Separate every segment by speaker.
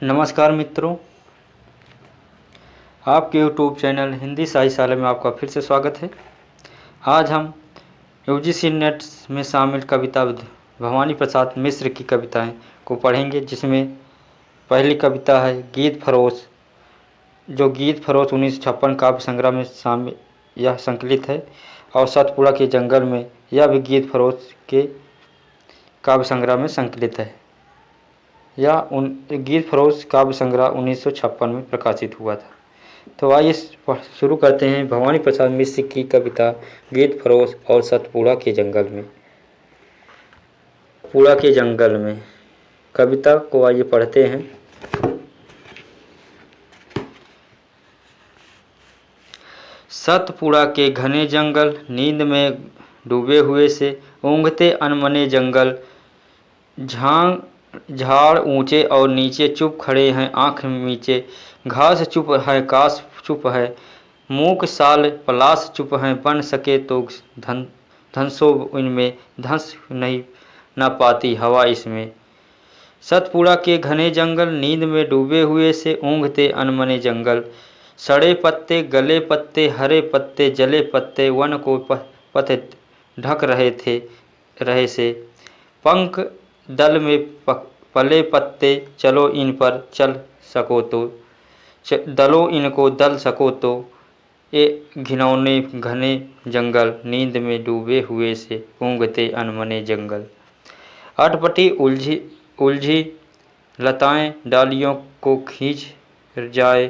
Speaker 1: नमस्कार मित्रों, आपके यूट्यूब चैनल हिंदी साहित्यशाला में आपका फिर से स्वागत है। आज हम यूजीसी नेट में शामिल कविता भवानी प्रसाद मिश्र की कविताएं को पढ़ेंगे, जिसमें पहली कविता है गीत फरोश, जो गीत फरोश 1956 काव्य संग्रह में शामिल यह संकलित है, और सतपुड़ा के जंगल में यह भी गीत फरोश के काव्य संग्रह में संकलित है। यह गीत फरोश काव्य संग्रह 1956 में प्रकाशित हुआ था। तो आइए शुरू करते हैं भवानी प्रसाद मिश्र की कविता गीत फरोश और सतपुड़ा के जंगल में। पुड़ा के जंगल में कविता को आइए पढ़ते हैं। सतपुड़ा के घने जंगल, नींद में डूबे हुए से ऊँघते अनमने जंगल, झाड़ ऊंचे और नीचे चुप खड़े हैं आंख मीचे, घास चुप है काश चुप है, मूक साल पलाश चुप है, बन सके तो धंसो इनमें, धंस नहीं ना पाती हवा इसमें। सतपुड़ा के घने जंगल, नींद में डूबे हुए से ऊँघते अनमने जंगल, सड़े पत्ते गले पत्ते हरे पत्ते जले पत्ते, वन को पथ ढक रहे से, पंख दल में पले पत्ते, चलो इन पर चल सको तो, दलो इनको दल सको तो, ये घिनौने घने जंगल, नींद में डूबे हुए से ऊँघते अनमने जंगल। अटपटी उलझी लताएं डालियों को खींच जाए,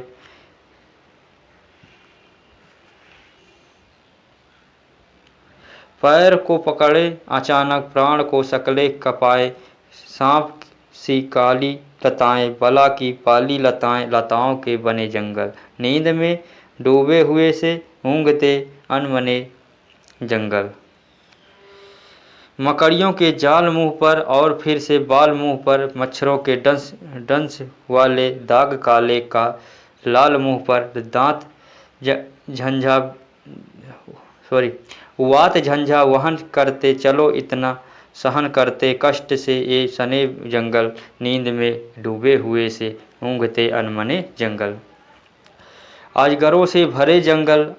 Speaker 1: पैर को पकड़े अचानक प्राण को सकले कपाए, सांप सी काली लताएं बला की पाली लताएं, लताओं के बने जंगल, नींद में डूबे हुए से ऊँघते अनमने जंगल। मकड़ियों के जाल मुंह पर और फिर से बाल मुंह पर, मच्छरों के डंस वाले दाग काले का लाल मुंह पर, दांत वात झंझा वहन करते, चलो इतना सहन करते कष्ट से ये सने जंगल, नींद में डूबे हुए से ऊँघते अनमने जंगल। अजगरों से भरे जंगल,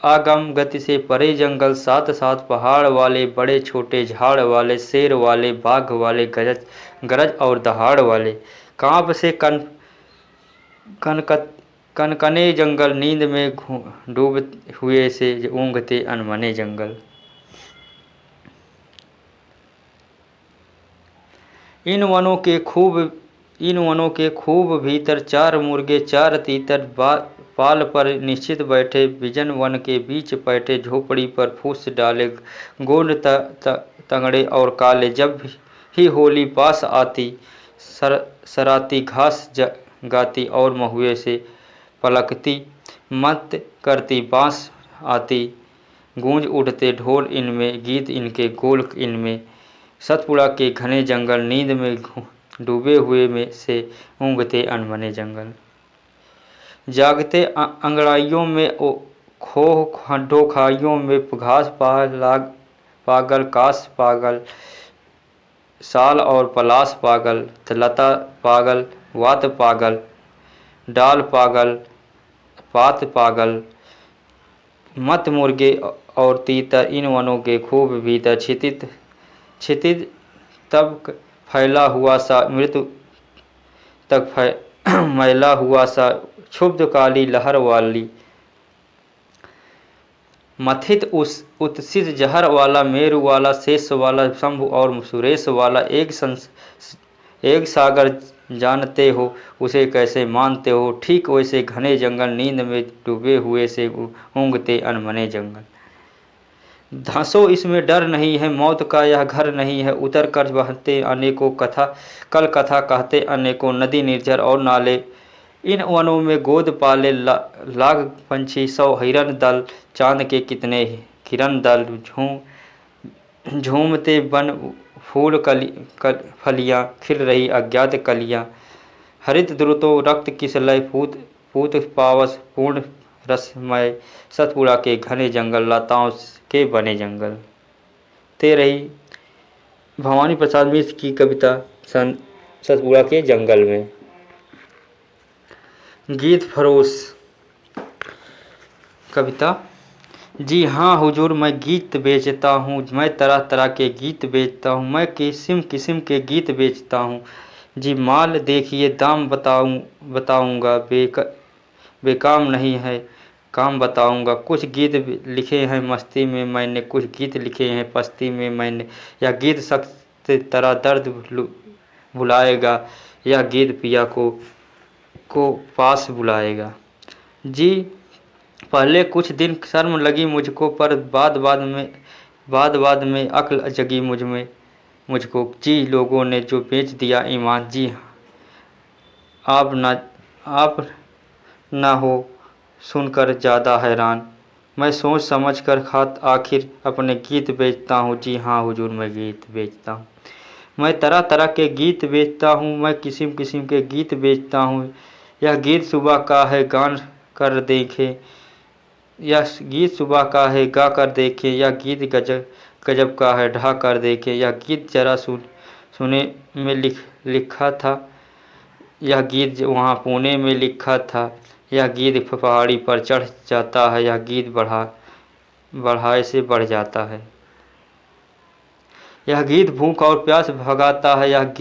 Speaker 1: आगम गति से परे जंगल, साथ साथ पहाड़ वाले बड़े छोटे झाड़ वाले, शेर वाले बाघ वाले गरज और दहाड़ वाले, कांप से कनकने जंगल, नींद में डूब हुए से ऊँघते अनमने जंगल। इन वनों के खूब भीतर, चार मुर्गे चार तीतर, पाल पर निश्चित बैठे, विजन वन के बीच बैठे, झोपड़ी पर फूस डाले, गोंड तंगड़े और काले, जब ही होली पास आती, सराती घास गाती और महुए से पलकती, मत करती बांस आती, गूंज उठते ढोल इनमें, गीत इनके गोल इनमें। सतपुड़ा के घने जंगल, नींद में डूबे हुए में से ऊँघते अनमने जंगल। जागते अंगड़ाइयों में खोह खड्डों खाइयों में, घास पागल काश पागल, साल और पलाश पागल, लता पागल वात पागल, डाल पागल पात पागल, मत मुर्गे और तीतर, इन वनों के खूब भीतर, क्षितिज तब फैला हुआ सा, मृत्यु तक मैला हुआ सा, क्षुब्ध काली लहर वाली, मथित उत्सित जहर वाला, मेरु वाला शेष वाला, शंभु और सुरेश वाला, एक सागर जानते हो उसे कैसे मानते हो, ठीक वैसे घने जंगल, नींद में डूबे हुए से ऊँघते अनमने जंगल। धंसो इसमें डर नहीं है, मौत का यह घर नहीं है, उतर कर बहते अनेकों कल कथा कहते अनेकों, नदी निर्झर और नाले, इन वनों में गोद पाले लाख पंछी, 100 हिरन दल, चांद के कितने किरण दल, झूमते बन फूल फलियां, खिल रही अज्ञात कलियां, हरित द्रुतो रक्त किसलय, पूत पावस पूर्ण रसमय, सतपुड़ा के घने जंगल, लताओं के बने जंगल। ते रही भवानी प्रसाद मिश्र की कविता सतपुड़ा के जंगल में। गीत फरोश कविता। जी हाँ हुजूर, मैं गीत बेचता हूँ, मैं तरह तरह के गीत बेचता हूँ, मैं किस्म किस्म के गीत बेचता हूँ। जी माल देखिए दाम बताऊँगा, बेकाम नहीं है काम बताऊँगा। कुछ गीत लिखे हैं मस्ती में मैंने, कुछ गीत लिखे हैं पस्ती में मैंने। यह गीत सख्त तरह दर्द भुलाएगा, यह गीत पिया को पास बुलाएगा। जी पहले कुछ दिन शर्म लगी मुझको, पर बाद में अक्ल जगी मुझको। जी लोगों ने जो बेच दिया ईमान, जी आप ना हो सुनकर ज़्यादा हैरान। मैं सोच समझ कर खात आखिर अपने गीत बेचता हूँ। जी हाँ हुजूर, मैं गीत बेचता हूँ। मैं तरह तरह के गीत बेचता हूँ, मैं किस्म किस्म के गीत बेचता हूँ। यह गीत सुबह का है गान कर देखे, यह गीत सुबह का है गा कर देखे, यह गीत गजब का है ढा कर देखे। यह गीत जरा सुने में लिखा था, यह गीत वहाँ पुणे में लिखा था। यह गीत पहाड़ी पर चढ़ जाता है, यह गीत बढ़ाए से बढ़ जाता है। यह गीत भूख और प्यास भगाता है,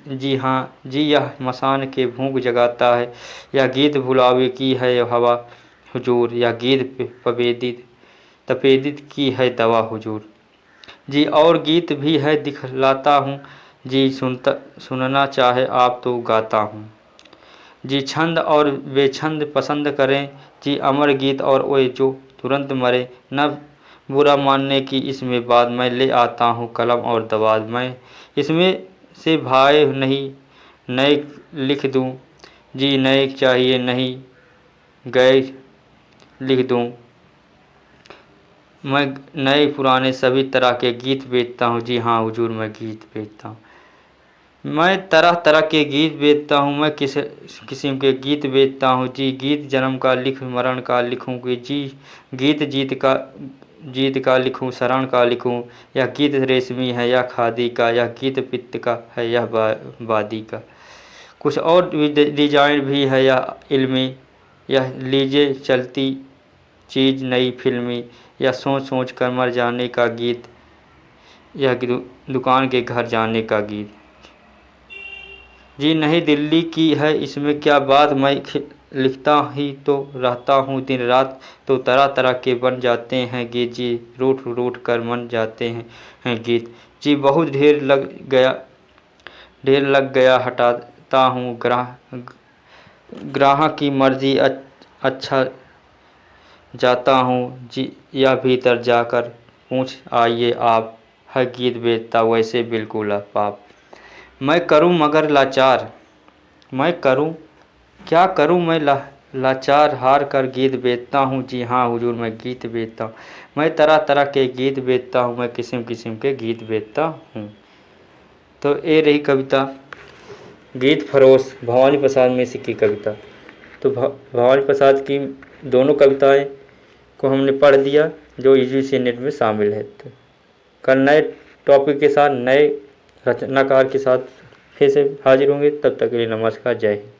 Speaker 1: जी हाँ जी यह मसान के भूख जगाता है। यह गीत भुलावे की है हवा हुजूर, यह गीत तपेदित की है दवा हुजूर। जी और गीत भी है दिखलाता हूँ, जी सुनना चाहे आप तो गाता हूँ। जी छंद और बेछंद पसंद करें, जी अमर गीत और ओए जो तुरंत मरे। न बुरा मानने की इसमें बात, मैं ले आता हूँ कलम और दवात। मैं इसमें से भाए नहीं नए लिख दूँ, जी नए चाहिए नहीं गए लिख दूँ। मैं नए पुराने सभी तरह के गीत बेचता हूँ। जी हाँ हुजूर, मैं गीत बेचता हूँ। मैं तरह तरह के गीत बेचता हूँ, मैं किस्म के गीत बेचता हूँ। जी गीत जन्म का लिख मरण का लिखूँगी, जी गीत जीत का लिखूँ शरण का लिखूँ। यह गीत रेशमी है या खादी का, यह गीत पित्त का है यह वादी का। कुछ और डिजाइन भी है या इल्मी, यह लीजिए चलती चीज़ नई फिल्मी। या सोच सोच कर मर जाने का गीत, यह दुकान के घर जाने का गीत। जी नहीं दिल्ली की है इसमें क्या बात, मैं लिखता ही तो रहता हूँ दिन रात। तो तरह तरह के बन जाते हैं गीत, जी रूठ कर मन जाते हैं गीत। जी बहुत ढेर लग गया हटाता हूँ ग्राहक की मर्जी अच्छा जाता हूँ। जी या भीतर जाकर पूछ आइए आप, है गीत बेचता वैसे बिल्कुल आप। मैं करूँ मगर लाचार, मैं करूँ क्या करूँ मैं लाचार हार कर गीत बेचता हूँ। जी हाँ हुजूर, मैं गीत बेचता हूँ। मैं तरह तरह के गीत बेचता हूँ, मैं किस्म किस्म के गीत बेचता हूँ। तो ये रही कविता गीत फरोश भवानी प्रसाद मिश्र की कविता। तो भवानी प्रसाद की दोनों कविताएं को हमने पढ़ दिया जो यूजीसी नेट में शामिल है। तो कल नए टॉपिक के साथ नए रचनाकार के साथ फिर से हाजिर होंगे, तब तक के लिए नमस्कार, जय हिंद।